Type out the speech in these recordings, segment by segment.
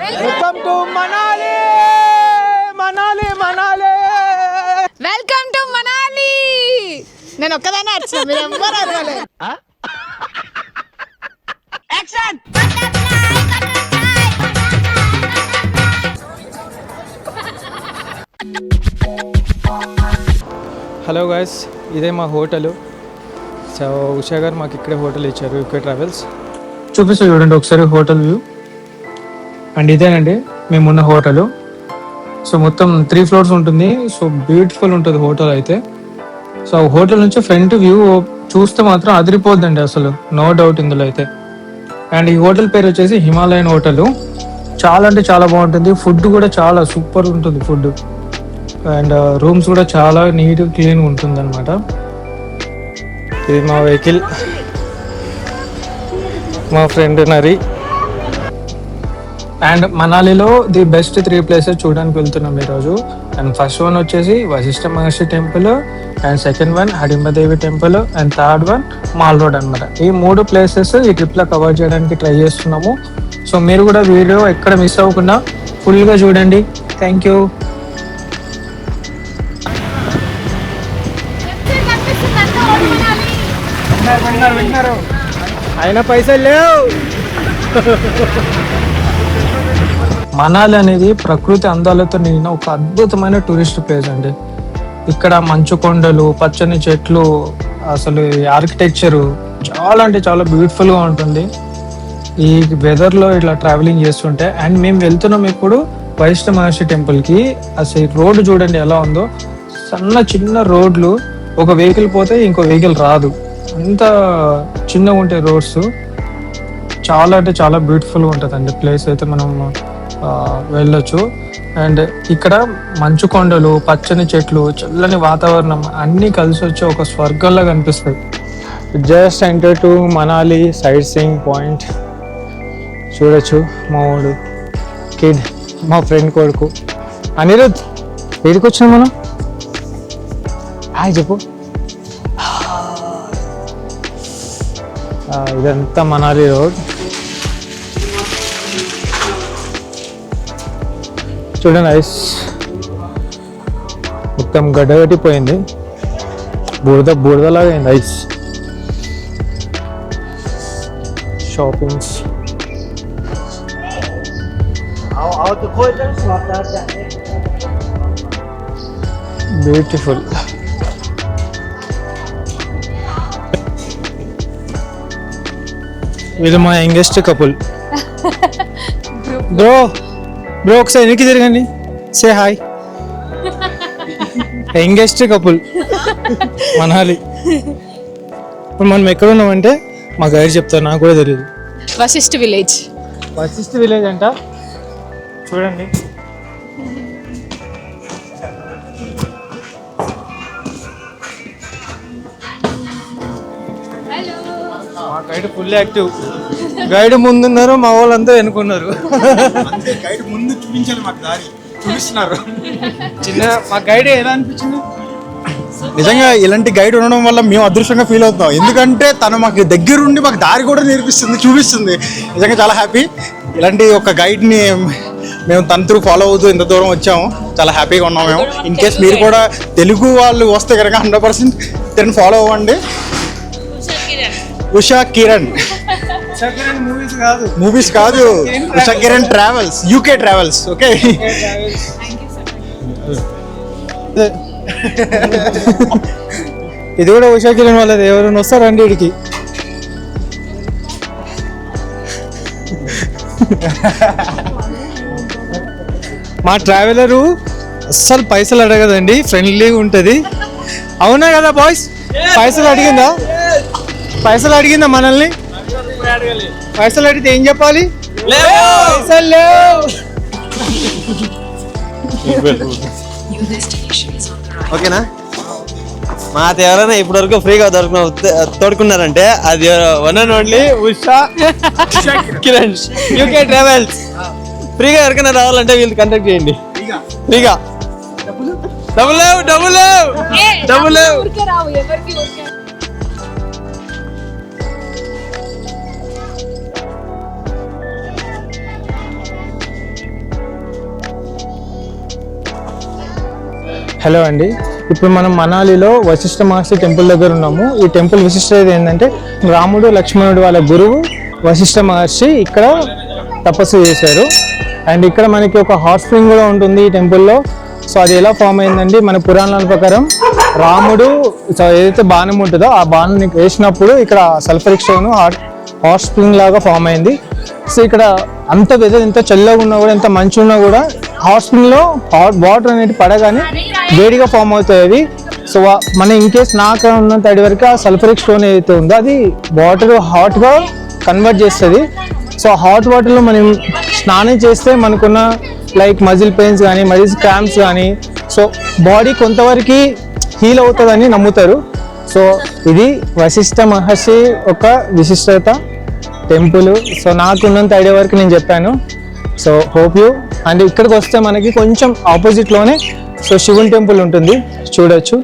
Welcome to Manali Manali Manali welcome to Manali. నేను ఒక్కదానే వచ్చా, మీరు ఎవ్వరు అడగలే. హలో గాయస్, ఇదే మా హోటల్. సో ఉషా గారు మాకు ఇక్కడే హోటల్ ఇచ్చారు, యూకే ట్రావెల్స్. చూపిస్తా చూడండి ఒకసారి హోటల్ వ్యూ. అండ్ ఇదేనండి మేమున్న హోటల్. సో మొత్తం 3 floors ఉంటుంది. సో బ్యూటిఫుల్ ఉంటుంది హోటల్ అయితే. సో హోటల్ నుంచి ఫ్రంట్ వ్యూ చూస్తే మాత్రం అదిరిపోద్దండి అసలు, నో డౌట్ ఇందులో అయితే. అండ్ ఈ హోటల్ పేరు వచ్చేసి హిమాలయన్ హోటల్. చాలా అంటే చాలా బాగుంటుంది. ఫుడ్ కూడా చాలా సూపర్ ఉంటుంది ఫుడ్. అండ్ రూమ్స్ కూడా చాలా నీట్ క్లీన్ ఉంటుంది అనమాట. ఇది మా వెహికల్, మా ఫ్రెండ్ నరి. అండ్ మనాలిలో ది బెస్ట్ 3 places చూడడానికి వెళ్తున్నాం ఈరోజు. అండ్ ఫస్ట్ వన్ వచ్చేసి Vashishta Maharshi temple, and second one Hadimbadevi temple, and third one mall road అనమాట. ఈ 3 places ఈ ట్రిప్లో కవర్ చేయడానికి ట్రై చేస్తున్నాము. సో మీరు కూడా వీడియో ఎక్కడ మిస్ అవ్వకుండా ఫుల్గా చూడండి. Thank you. విన్నారు అయినా పైసలు లేవు. మనాలి అనేది ప్రకృతి అందాలతో నిండిన ఒక అద్భుతమైన టూరిస్ట్ ప్లేస్ అండి. ఇక్కడ మంచు కొండలు, పచ్చని చెట్లు, అసలు ఆర్కిటెక్చరు చాలా అంటే చాలా బ్యూటిఫుల్గా ఉంటుంది ఈ వెదర్లో ఇట్లా ట్రావెలింగ్ చేస్తుంటే. అండ్ మేము వెళ్తున్నాం ఇప్పుడు వైష్ణవ మహర్షి టెంపుల్కి. అసలు రోడ్డు చూడండి ఎలా ఉందో, చిన్న రోడ్లు, ఒక వెహికల్ పోతే ఇంకో వెహికల్ రాదు, అంత చిన్నగా ఉంటాయి రోడ్స్. చాలా అంటే చాలా బ్యూటిఫుల్గా ఉంటుందండి ప్లేస్ అయితే, మనం వెళ్ళొచ్చు. అండ్ ఇక్కడ మంచు కొండలు, పచ్చని చెట్లు, చల్లని వాతావరణం అన్నీ కలిసి వచ్చి ఒక స్వర్గంలా కనిపిస్తుంది. Just enter to Manali sight seeing point. చూడొచ్చు మా వాడు కిడ్, మా ఫ్రెండ్ కొడుకు అనిరుద్. ఏడికి వచ్చినాం మనం? హాయ్ చెప్పు. ఇదంతా మనాలి రోడ్. చూడండి ఐస్ మొత్తం గడ్డగట్టిపోయింది, బురదలాగా అయింది ఐస్. Shoppings beautiful. వీళ్ళు మా యంగెస్ట్ కపుల్. బ్రో ఒకసారి వెనక్కి తిరగండి, say hi. Youngest couple Manali. ఇప్పుడు మనం ఎక్కడ ఉన్నామంటే మా గైడ్ చెప్తారు, నాకు కూడా తెలియదు. వశిష్ఠ విలేజ్. వశిష్ఠ విలేజ్ అంట. చూడండి మా గైడ్ ఫుల్ యాక్టివ్. గైడ్ ముందున్నారు, మా వాళ్ళంతా వెనుకున్నారు. గైడ్ ముందు చూపించాలి, మాకు దారి చూపిస్తున్నారు. మా గైడ్ ఎలా అనిపించింది? నిజంగా ఇలాంటి గైడ్ ఉండడం వల్ల మేము అదృష్టంగా ఫీల్ అవుతాం. ఎందుకంటే తను మాకు దగ్గరుండి మాకు దారి కూడా నేర్పిస్తుంది, చూపిస్తుంది. నిజంగా చాలా హ్యాపీ. ఇలాంటి ఒక గైడ్ని మేము తన త్రూ ఫాలో అవుతూ ఇంత దూరం వచ్చాము. చాలా హ్యాపీగా ఉన్నాం మేము. ఇన్ కేస్ మీరు కూడా తెలుగు వాళ్ళు వస్తే కనుక 100% తను ఫాలో అవ్వండి. ఉషా కిరణ్ మూవీస్ కాదు, Usha Kiran travels, UK travels. Okay, ఇది కూడా ఉషా కిరణ్ వాళ్ళది. ఎవరైనా వస్తారండి వీడికి? మా ట్రావెలరు అస్సలు పైసలు అడగదండి, ఫ్రెండ్లీగా ఉంటుంది. అవునా కదా బాయ్స్? పైసలు అడిగిందా మనల్ని? పైసలు అడిగితే ఏం చెప్పాలి? పైసలు లేవు. ఓకేనా? మా ఎవరైనా ఇప్పటి వరకు ఫ్రీగా తోడుకున్నారంటే అది one and only Usha Kiran UK travels. ఫ్రీగా ఎవరికైనా రావాలంటే వీళ్ళు కాంటాక్ట్ చేయండి. ఫ్రీగా డబ్బులు హలో అండి, ఇప్పుడు మనం మనాలిలో వశిష్ఠ మహర్షి టెంపుల్ దగ్గర ఉన్నాము. ఈ టెంపుల్ విశిష్టత ఏంటంటే రాముడు లక్ష్మణుడు వాళ్ళ గురువు వశిష్ఠ మహర్షి ఇక్కడ తపస్సు చేశారు. అండ్ ఇక్కడ మనకి ఒక హాట్ స్ప్రింగ్ కూడా ఉంటుంది ఈ టెంపుల్లో. సో అది ఎలా ఫామ్ అయిందండి, మన పురాణాల ప్రకారం రాముడు ఏదైతే బాణం ఉంటుందో ఆ బాణం వేసినప్పుడు ఇక్కడ సల్ఫరిక్ స్టోన్ హాట్ స్ప్రింగ్ లాగా ఫామ్ అయింది. సో ఇక్కడ అంత వెదర్ ఎంత చల్లగా ఉన్నా కూడా, ఎంత మంచి ఉన్నా కూడా హాట్ స్ప్రింగ్లో హాట్ వాటర్ అనేది పడగానే వేడిగా ఫామ్ అవుతాయి అవి. సో మన ఇన్కేస్ నాకు ఉన్నంత అడి వరకు ఆ సల్ఫరిక్ స్టోన్ ఏదైతే ఉందో అది వాటర్ హాట్గా కన్వర్ట్ చేస్తుంది. సో హాట్ వాటర్లో మనం స్నానం చేస్తే మనకున్న లైక్ మజిల్ పెయిన్స్ కానీ మజిల్ క్రాంప్స్ కానీ సో బాడీ కొంతవరకు హీల్ అవుతుందని నమ్ముతారు. సో ఇది వశిష్ఠ మహర్షి ఒక విశిష్టత టెంపుల్. సో నాకున్నంత ఐడియా వరకు నేను చెప్పాను. So hope you. అండ్ ఇక్కడికి వస్తే మనకి కొంచెం ఆపోజిట్లోనే సో శివుని టెంపుల్ ఉంటుంది, చూడొచ్చు.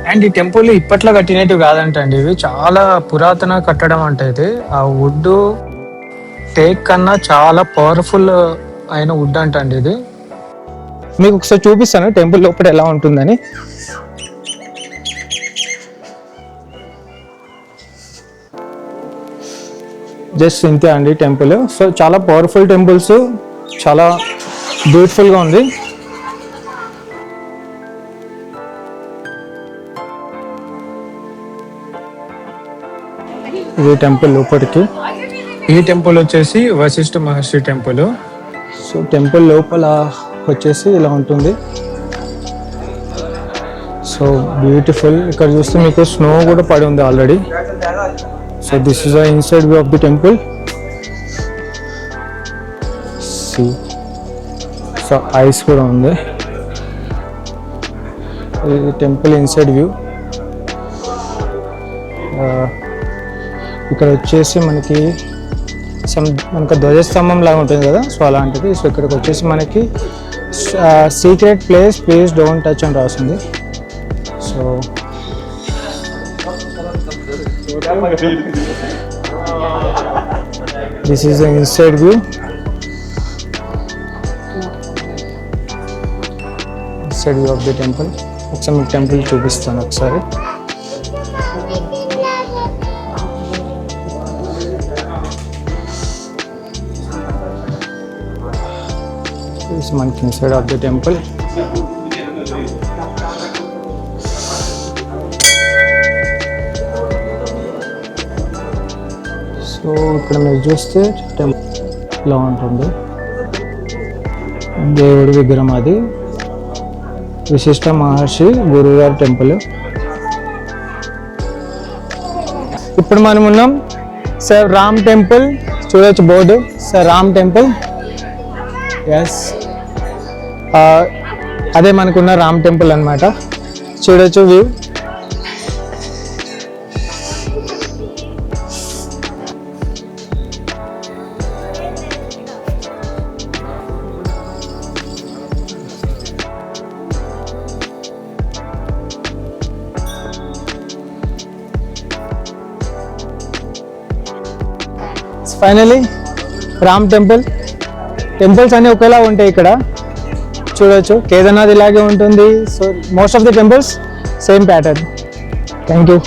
అండ్ ఈ టెంపుల్ ఇప్పట్లో కట్టినట్టు కాదంటండి, ఇవి చాలా పురాతన కట్టడం అంటే ఇది. ఆ వుడ్ టేక్ కన్నా చాలా పవర్ఫుల్ అయిన వుడ్ అంటండి ఇది. మీకు ఒకసారి చూపిస్తాను టెంపుల్ లోపల ఎలా ఉంటుందని. జస్ట్ ఇంతే అండి టెంపుల్. సో చాలా పవర్ఫుల్ టెంపుల్స్, చాలా బ్యూటిఫుల్గా ఉంది. ఇది టెంపుల్ లోపలికి. ఈ టెంపుల్ వచ్చేసి Vashishta Maharshi temple. So temple లోపల వచ్చేసి ఇలా ఉంటుంది. So beautiful. ఇక్కడ చూస్తే మీకు స్నో కూడా పడి ఉంది already. So this is the inside view of the temple. So ice కూడా ఉంది. ఇది టెంపుల్ ఇన్సైడ్ వ్యూ. ఇక్కడ వచ్చేసి మనకి మనకు ధ్వజస్తంభం లాగా ఉంటుంది కదా, సో అలాంటిది. సో ఇక్కడికి వచ్చేసి మనకి సీక్రెట్ ప్లీజ్ డోంట్ టచ్ అని రాస్తుంది. So this is the inside view. Inside view of the temple. ఒకసారి మీకు టెంపుల్ చూపిస్తాను ఒకసారి. మనకి inside of the temple. So ఇక్కడ మీరు చూస్తే టెంపుల్ ఇలా ఉంటుంది. దేవుడి విగ్రహం అది. విశిష్ట మహర్షి గురువుగారి టెంపుల్. ఇప్పుడు మనం ఉన్నాం సార్ రామ్ టెంపుల్. చూడొచ్చు board, sir Ram temple. Yes, అదే మనకున్న రామ్ టెంపుల్ అన్నమాట. చూడొచ్చు view. Finally Ram temple. Temples అన్నీ ఒకేలా ఉంటాయి ఇక్కడ, చూడొచ్చు. కేదార్నాథ్ ఇలాగే ఉంటుంది. So most of the temples same pattern. Thank you.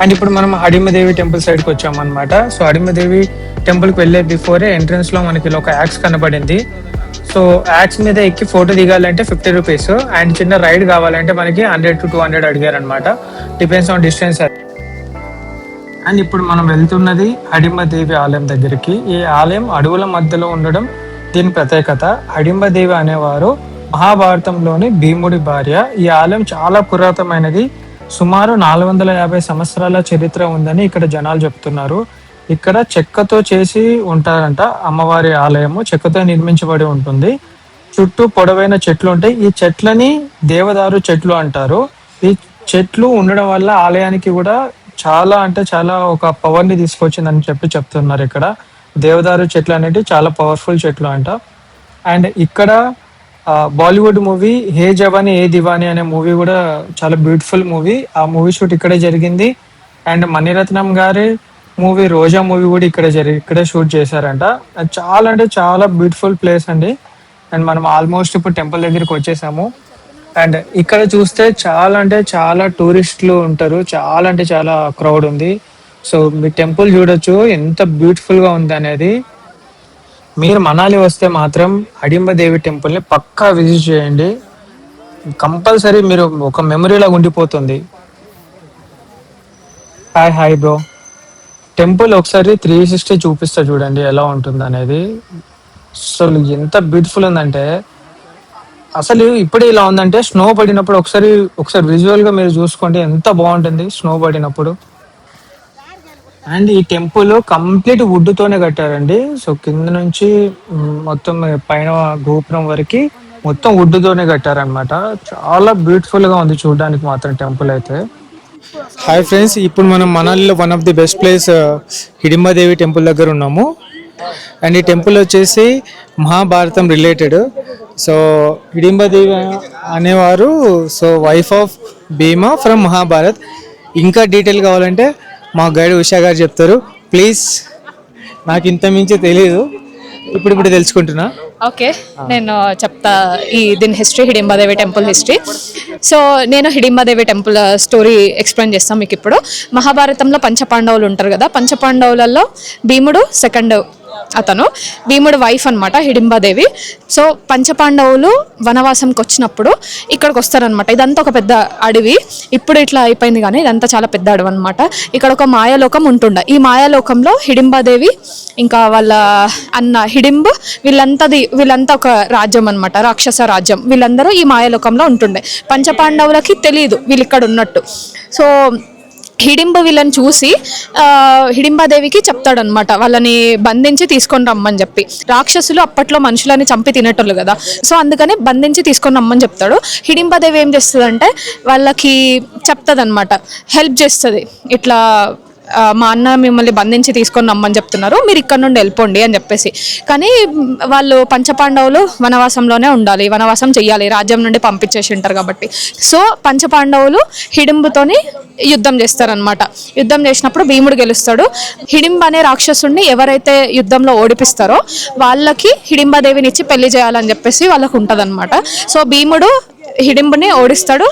And ఇప్పుడు మనం హడిమదేవి టెంపుల్ సైడ్కి వచ్చామన్నమాట. సో హడిమదేవి టెంపుల్కి వెళ్ళే బిఫోరే ఎంట్రన్స్లో మనకి ఒక యాక్స్ కనబడింది. సో యాక్స్ మీద ఎక్కి ఫోటో దిగాలంటే 50 రూపీస్. అండ్ చిన్న రైడ్ కావాలంటే మనకి 100 to 200 అడిగారు అనమాట, డిపెండ్స్ ఆన్ డిస్టెన్స్. అండ్ ఇప్పుడు మనం వెళ్తున్నది హడిమదేవి ఆలయం దగ్గరికి. ఈ ఆలయం అడవుల మధ్యలో ఉండడం దీని ప్రత్యేకత. హడింబదేవి అనేవారు మహాభారతంలోని భీముడి భార్య. ఈ ఆలయం చాలా పురాతనమైనది. సుమారు 450 సంవత్సరాల చరిత్ర ఉందని ఇక్కడ జనాలు చెప్తున్నారు. ఇక్కడ చెక్కతో చేసి ఉంటారంట. అమ్మవారి ఆలయము చెక్కతో నిర్మించబడి ఉంటుంది. చుట్టూ పొడవైన చెట్లు ఉంటాయి. ఈ చెట్లని దేవదారు చెట్లు అంటారు. ఈ చెట్లు ఉండడం వల్ల ఆలయానికి కూడా చాలా అంటే చాలా ఒక పవర్ ని తీసుకొచ్చిందని చెప్తున్నారు. ఇక్కడ దేవదారు చెట్లు అనేవి చాలా పవర్ఫుల్ చెట్లు అంట. అండ్ ఇక్కడ బాలీవుడ్ మూవీ హే జవానీ ఏ దివానీ అనే మూవీ కూడా చాలా బ్యూటిఫుల్ మూవీ. ఆ మూవీ షూట్ ఇక్కడే జరిగింది. అండ్ మణిరత్నం గారి మూవీ రోజా మూవీ కూడా ఇక్కడే షూట్ చేశారంట. చాలా అంటే చాలా బ్యూటిఫుల్ ప్లేస్ అండి. అండ్ మనం ఆల్మోస్ట్ ఇప్పుడు టెంపుల్ దగ్గరికి వచ్చేసాము. అండ్ ఇక్కడ చూస్తే చాలా అంటే చాలా టూరిస్టులు ఉంటారు, చాలా అంటే చాలా క్రౌడ్ ఉంది. సో మీ టెంపుల్ చూడొచ్చు ఎంత బ్యూటిఫుల్ గా ఉంది అనేది. మీరు మనాలి వస్తే మాత్రం హడింబదేవి టెంపుల్ ని పక్కా విజిట్ చేయండి, కంపల్సరీ మీరు ఒక మెమరీ లాగా ఉండిపోతుంది. Hi bro. టెంపుల్ ఒకసారి 360 చూపిస్తా చూడండి ఎలా ఉంటుంది అనేది. అసలు ఎంత బ్యూటిఫుల్ ఉందంటే, అసలు ఇప్పుడు ఇలా ఉందంటే స్నో పడినప్పుడు ఒకసారి విజువల్ గా మీరు చూసుకోండి ఎంత బాగుంటుంది స్నో పడినప్పుడు. అండ్ ఈ టెంపుల్ కంప్లీట్ వుడ్ తోనే కట్టారండి. సో కింద నుంచి మొత్తం పైన గోపురం వరకు మొత్తం వుడ్ తోనే కట్టారనమాట. చాలా బ్యూటిఫుల్ గా ఉంది చూడడానికి మాత్రం టెంపుల్ అయితే. హాయ్ ఫ్రెండ్స్, ఇప్పుడు మనం మనాలిలో one of the best place Hidimbadevi temple దగ్గర ఉన్నాము. అండ్ ఈ టెంపుల్ వచ్చేసి మహాభారతం రిలేటెడ్. సో హిడింబాదేవి అనేవారు so wife of Bhima from Mahabharat. ఇంకా డీటెయిల్ కావాలంటే మా గైడ్ ఉషా గారు చెప్తారు. ప్లీజ్, నాకు ఇంత మించి తెలియదు, ఇప్పుడు తెలుసుకుంటున్నా. ఓకే, నేను చెప్తా దీని history, Hidimba Devi temple history. So నేను హిడింబాదేవి టెంపుల్ స్టోరీ ఎక్స్ప్లెయిన్ చేస్తాను మీకు ఇప్పుడు. మహాభారతంలో పంచపాండవులు ఉంటారు కదా, పంచపాండవులలో భీముడు సెకండ్ అతను, భీముడు వైఫ్ అనమాట హిడింబాదేవి. సో పంచపాండవులు వనవాసంకి వచ్చినప్పుడు ఇక్కడికి వస్తారనమాట. ఇదంతా ఒక పెద్ద అడవి, ఇప్పుడు ఇట్లా అయిపోయింది కానీ ఇదంతా చాలా పెద్ద అడవి అనమాట. ఇక్కడ ఒక మాయాలోకం ఉంటుండే. ఈ మాయాలోకంలో హిడింబాదేవి ఇంకా వాళ్ళ అన్న హిడింబ్ వీళ్ళంతా ఒక రాజ్యం అనమాట, రాక్షస రాజ్యం. వీళ్ళందరూ ఈ మాయాలోకంలో ఉంటుండే. పంచపాండవులకి తెలియదు వీళ్ళు ఇక్కడ ఉన్నట్టు. సో హిడింబ వీళ్ళని చూసి హిడింబాదేవికి చెప్తాడనమాట, వాళ్ళని బంధించి తీసుకొని రమ్మని చెప్పి. రాక్షసులు అప్పట్లో మనుషులని చంపి తినేటోళ్ళు కదా, సో అందుకని బంధించి తీసుకొని రమ్మని చెప్తాడు. హిడింబాదేవి ఏం చేస్తుందంటే వాళ్ళకి చెప్తుంది, హెల్ప్ చేస్తుంది. ఇట్లా మా అన్న మిమ్మల్ని బంధించి తీసుకొని రమ్మని చెప్తున్నారు, మీరు ఇక్కడ నుండి వెళ్ళిపోండి అని చెప్పేసి. కానీ వాళ్ళు పంచపాండవులు వనవాసంలోనే ఉండాలి, వనవాసం చెయ్యాలి, రాజ్యం నుండి పంపించేసి ఉంటారు కాబట్టి. సో పంచపాండవులు హిడింబుతోని యుద్ధం చేస్తారనమాట. యుద్ధం చేసినప్పుడు భీముడు గెలుస్తాడు. హిడింబ అనే రాక్షసుడిని ఎవరైతే యుద్ధంలో ఓడిపిస్తారో వాళ్ళకి హిడింబాదేవిని ఇచ్చి పెళ్లి చేయాలని చెప్పేసి వాళ్ళకు ఉంటదన్నమాట. సో భీముడు హిడింబుని ఓడిస్తాడు,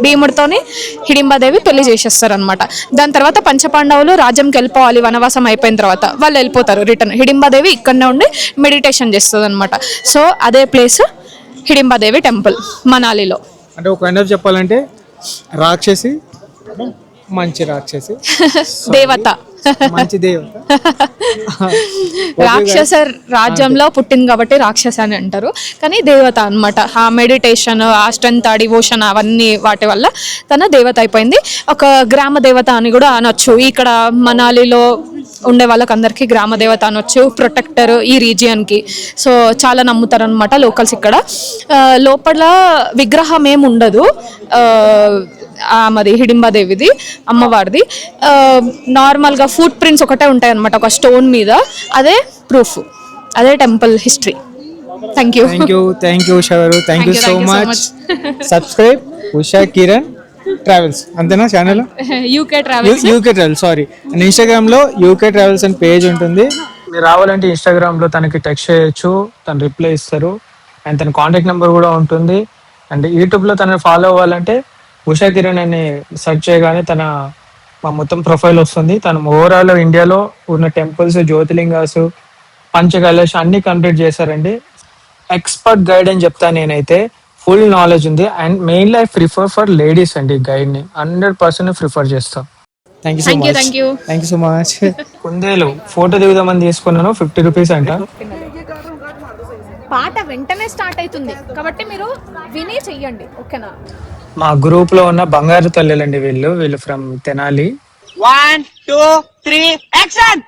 భీముడితోని హిడింబాదేవి పెళ్లి చేసేస్తారు అనమాట. దాని తర్వాత పంచపాండవులు రాజ్యంకి వెళ్ళిపోవాలి, వనవాసం అయిపోయిన తర్వాత వాళ్ళు వెళ్ళిపోతారు రిటర్న్. హిడింబాదేవి ఇక్కడనే ఉండి మెడిటేషన్ చేస్తుంది అనమాట. సో అదే ప్లేస్ హిడింబాదేవి టెంపుల్ మనాలిలో. అంటే ఒక కైండ్ ఆఫ్ చెప్పాలంటే రాక్షసి, మంచి రాక్షసి, దేవత, మంచి దేవత. రాక్షస రాజ్యంలో పుట్టింది కాబట్టి రాక్షస అని అంటారు, కానీ దేవత అన్నమాట. ఆ మెడిటేషన్, ఆ స్ట్రెంత్, ఆ డివోషన్ అవన్నీ వాటి వల్ల తన దేవత అయిపోయింది. ఒక గ్రామ దేవత అని కూడా అనొచ్చు. ఇక్కడ మనాలిలో ఉండే వాళ్ళకి అందరికీ గ్రామ దేవత అనొచ్చు, ప్రొటెక్టర్ ఈ రీజియన్కి. సో చాలా నమ్ముతారు అనమాట లోకల్స్ ఇక్కడ. లోపల విగ్రహం ఏమి ఉండదు మాది హిడింబాదేవిది, అమ్మవారిది. నార్మల్గా ఫుట్ ప్రింట్స్ ఒకటే ఉంటాయి అనమాట ఒక స్టోన్ మీద, అదే ప్రూఫ్, అదే temple history. Thank you Usha garu, thank you so much. Subscribe Usha Kiran travels, అంతేనా channel? UK travels sorry. And Instagram లో యూకే ట్రావెల్స్ అని పేజ్ ఉంటుంది. మీరు రావాలంటే ఇన్స్టాగ్రామ్ లో తనకి టెక్స్ట్ చేయొచ్చు, తను రిప్లై ఇస్తారు. అండ్ తన కాంటాక్ట్ నెంబర్ కూడా ఉంటుంది. అండ్ యూట్యూబ్ లో తనని ఫాలో అవ్వాలంటే ఉషా కిరణ్ అని సెర్చ్ చేయగానే తన మొత్తం ప్రొఫైల్ వస్తుంది. తను ఓవరాల్ ఇండియాలో ఉన్న టెంపుల్స్, జ్యోతిలింగాస్, పంచకైలాష్ అన్ని కంప్లీట్ చేశారండి. ఎక్స్పర్ట్ గైడ్ అని చెప్తాను నేనైతే. ఫుల్ నాలెడ్జ్ ఉంది. And mainly I prefer for ladies అండి. గైడ్ ని 100% ప్రిఫర్ చేస్తాం. Thank you so much. కుందేలు ఫోటో దిగుదామని తీసుకున్నాను, 50 రూపీస్ అంట. పాట వెంటనే స్టార్ట్ అవుతుంది కాబట్టి మీరు విని చెయ్యండి, ఓకేనా? మా గ్రూప్ లో ఉన్న బంగారు తల్లులండి వీళ్ళు from Tenali. 1 2 3 action.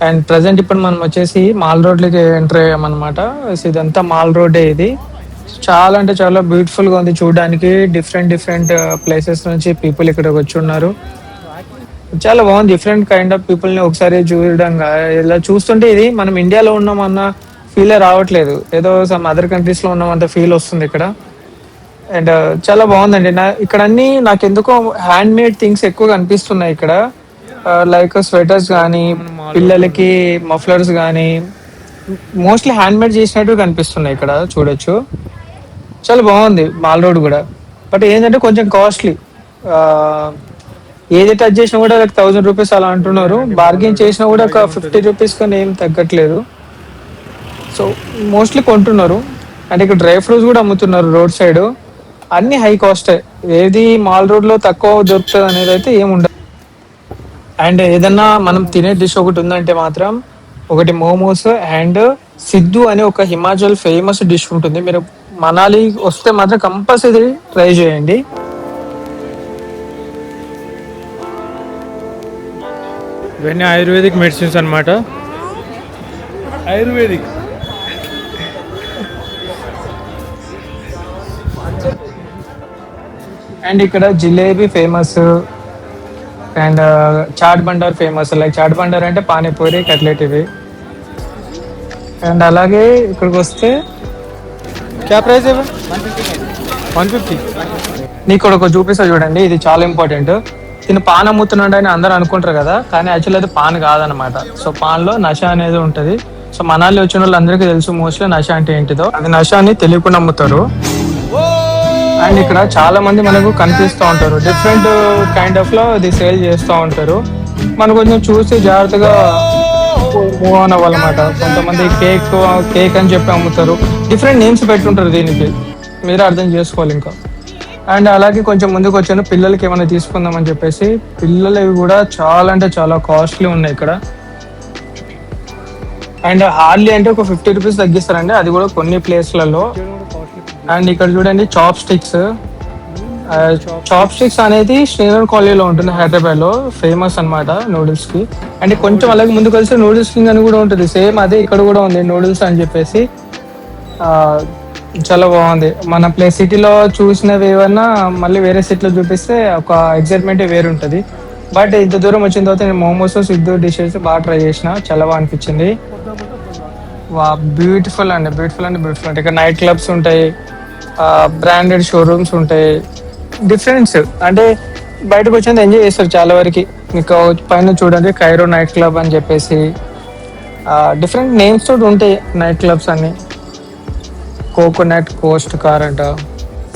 And present ఇప్పుడు మనం వచ్చేసి మాల్ రోడ్లకి ఎంటర్ అయ్యామన్నమాట. ఇదంతా మాల్ రోడ్డే. ఇది చాలా అంటే చాలా బ్యూటిఫుల్ గా ఉంది చూడడానికి. డిఫరెంట్ ప్లేసెస్ నుంచి పీపుల్ ఇక్కడికి వచ్చి ఉన్నారు. చాలా బాగుంది. డిఫరెంట్ కైండ్ ఆఫ్ పీపుల్ ని ఒకసారి చూడడం, ఇలా చూస్తుంటే ఇది మనం ఇండియాలో ఉన్నామన్న ఫీలే రావట్లేదు, ఏదో సమ్ అదర్ కంట్రీస్ లో ఉన్నామంత ఫీల్ వస్తుంది ఇక్కడ. అండ్ చాలా బాగుందండి. ఇక్కడ అన్ని నాకు ఎందుకో హ్యాండ్ మేడ్ థింగ్స్ ఎక్కువగా అనిపిస్తున్నాయి ఇక్కడ. లైక్ స్వెటర్స్ కానీ, పిల్లలకి మఫ్లర్స్ కానీ, మోస్ట్లీ హ్యాండ్ మేడ్ చేసినట్టు కనిపిస్తున్నాయి ఇక్కడ చూడొచ్చు. చాలా బాగుంది మాల్ రోడ్ కూడా. బట్ ఏంటంటే కొంచెం కాస్ట్లీ. ఏది టచ్ చేసినా కూడా లైక్ 1000 రూపీస్ అలా అంటున్నారు. బార్గెన్ చేసినా కూడా ఒక 50 రూపీస్ కానీ ఏం తగ్గట్లేదు. సో మోస్ట్లీ కొంటున్నారు. అండ్ ఇక్కడ డ్రై ఫ్రూట్స్ కూడా అమ్ముతున్నారు రోడ్ సైడ్. అన్ని హై కాస్టే, ఏది మాల్ రోడ్ లో తక్కువ దొరుకుతుంది అనేది అయితే ఏముండదు. అండ్ ఏదన్నా మనం తినే డిష్ ఒకటి ఉందంటే మాత్రం ఒకటి మోమోస్ అండ్ సిద్ధు అనే ఒక హిమాచల్ ఫేమస్ డిష్ ఉంటుంది. మీరు మనాలి వస్తే మాత్రం కంపల్సరీ ట్రై చేయండి. ఇవన్నీ ఆయుర్వేదిక్ మెడిసిన్స్ అన్నమాట. ఆయుర్వేదిక్ అండ్ ఇక్కడ jalebi famous and chaat bhandar famous. Like chaat bhandar అంటే పానీపూరి, కట్లెట్ ఇవి. అండ్ అలాగే ఇక్కడికి వస్తే క్యా ప్రైస్ है 150. నీకు ఇక్కడ ఒక చూపిస్తా చూడండి, ఇది చాలా ఇంపార్టెంట్. దీన్ని పాన్ అమ్ముతున్నాడు అని అందరూ అనుకుంటారు కదా, కానీ యాక్చువల్ అది పాన్ కాదనమాట. సో పాన్ లో నష అనేది ఉంటది. సో మనాలి వచ్చిన వాళ్ళందరికీ తెలుసు మోస్ట్లీ నష అంటే ఏంటిదో. అది నష అని తెలియకుండా అమ్ముతారు. అండ్ ఇక్కడ చాలా మంది మనకు కనిపిస్తూ ఉంటారు, డిఫరెంట్ కైండ్ ఆఫ్ లో ఇది సేల్ చేస్తూ ఉంటారు. మనం కొంచెం చూసి జాగ్రత్తగా మూవ్ ఆన్ అవ్వాలన్నమాట. కొంతమంది కేక్ అని చెప్పి అమ్ముతారు, డిఫరెంట్ నేమ్స్ పెట్టుంటారు దీనికి, మీరే అర్థం చేసుకోవాలి ఇంకా. అండ్ అలాగే కొంచెం ముందుకు వచ్చాను పిల్లలకి ఏమైనా తీసుకుందామని చెప్పేసి. పిల్లలవి కూడా చాలా అంటే చాలా కాస్ట్లీ ఉన్నాయి ఇక్కడ. అండ్ హార్డ్లీ అంటే ఒక 50 రూపీస్ తగ్గిస్తారండి, అది కూడా కొన్ని ప్లేస్లలో. అండ్ ఇక్కడ చూడండి చాప్ స్టిక్స్. చాప్ స్టిక్స్ అనేది శ్రీనగర్ కాలనీలో ఉంటుంది, హైదరాబాద్ లో ఫేమస్ అన్నమాట నూడిల్స్ కి. అండ్ కొంచెం అలాగే ముందుకు కలిసి నూడిల్స్ కింగ్ అని కూడా ఉంటుంది, సేమ్ అదే ఇక్కడ కూడా ఉంది నూడిల్స్ అని చెప్పేసి. చాలా బాగుంది. మన ప్లేస్ సిటీలో చూసినవి ఏమన్నా మళ్ళీ వేరే సిటీలో చూపిస్తే ఒక ఎక్సైట్మెంట్ వేరు ఉంటుంది. బట్ ఇంత దూరం వచ్చిన తర్వాత నేను మోమోస్, సిద్ధు డిషెస్ బాగా ట్రై చేసిన, చాలా బాగా అనిపించింది. బ్యూటిఫుల్ అండి, బ్యూటిఫుల్ అండి బ్యూటిఫుల్. అంటే ఇక్కడ నైట్ క్లబ్స్ ఉంటాయి, బ్రాండెడ్ షోరూమ్స్ ఉంటాయి. డిఫరెన్స్ అంటే బయటకు వచ్చింది ఎంజాయ్ చేస్తారు చాలా వరకు. మీకు పైన చూడండి కైరో నైట్ క్లబ్ అని చెప్పేసి డిఫరెంట్ నేమ్స్ తోటి ఉంటాయి నైట్ క్లబ్స్ అన్ని. కోకోనట్ కోస్ట్ కార్ అంట,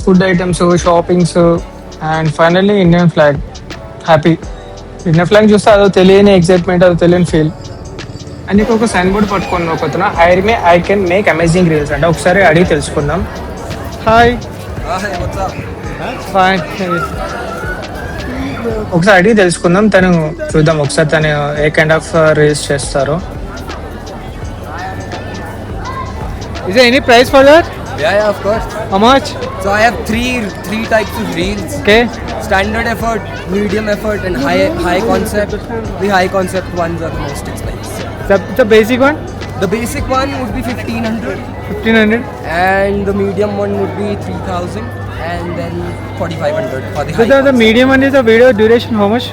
food items, shoppings, and finally Indian flag. Happy Indian flag చూస్తే అదో తెలియని ఎక్సైట్మెంట్, అదో తెలియని ఫీల్. అండ్ నీకు ఒక సైన్ బోర్డ్ పట్టుకొని ఒకతున్నా, hire me I can make amazing reels అంటే. ఒకసారి అడిగి తెలుసుకుందాం. Hi fine. ఒకసారి అడిగి తెలుసుకుందాం, తను చూద్దాం ఒకసారి తను ఏ కైండ్ ఆఫ్ రీల్స్ చేస్తారో. Is there any price for that? Yeah, of course. How much? So I have three types of reels. Okay. Standard effort, medium effort, and high concept. The high concept ones are the most expensive. The basic one? The basic one would be 1500, 1500. and the medium one would be 3000, and then 4500 for the So high. the medium one is the video duration how much?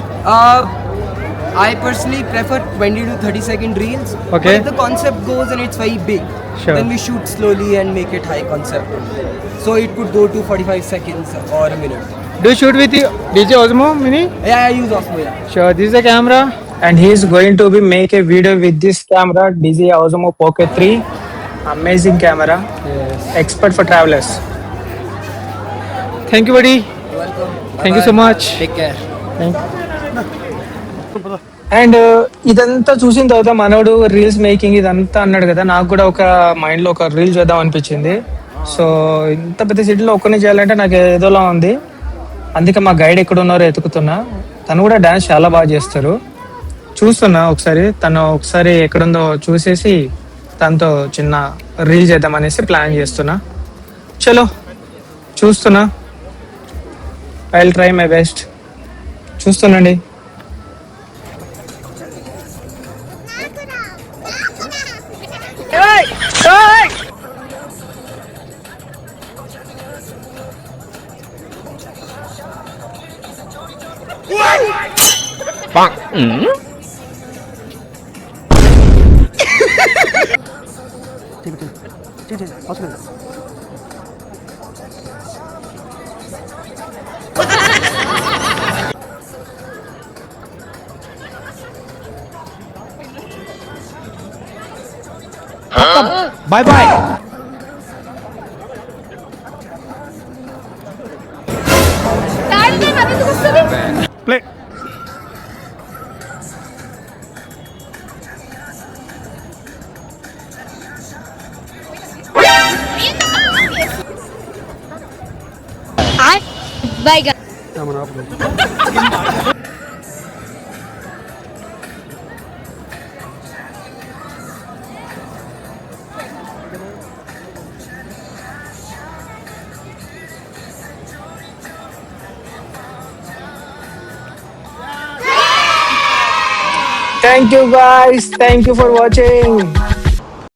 I personally prefer 20 to 30-second reels. Okay. But if the concept goes and it's very big, Sure. then we shoot slowly and make it high concept. So it could go to 45 seconds or a minute. Do you shoot with the DJ Osmo Mini? Yeah, I use Osmo, yeah. Sure. This is the camera. And he is going to be make a video with this camera, DJI Osmo Pocket 3. Amazing camera. Yes. Expert for travelers. Thank you, buddy. You're welcome. Thank you so much. Take care. And ఇదంతా చూసిన తర్వాత మనోడు reels making ఇదంతా అన్నాడు కదా, నాకు కూడా ఒక మైండ్ లో ఒక రీల్ చేద్దాం అనిపించింది. సో ఇంత పెద్ద సిటీలో ఒక్కరిని చేయాలంటే నాకు ఏదోలా ఉంది. అందుకే మా గైడ్ ఎక్కడ ఉన్నారో ఎతుకుతున్నా. తను కూడా డాన్స్ చాలా బాగా చేస్తారు. చూస్తున్నా ఒకసారి తను ఒకసారి ఎక్కడుందో చూసేసి తనతో చిన్న రీల్ చేద్దాం అనేసి ప్లాన్ చేస్తున్నా. చలో చూస్తున్నా, I will try my best. చూస్తున్నాండి. Bye bye. Play. Thank you guys. Thank you for watching.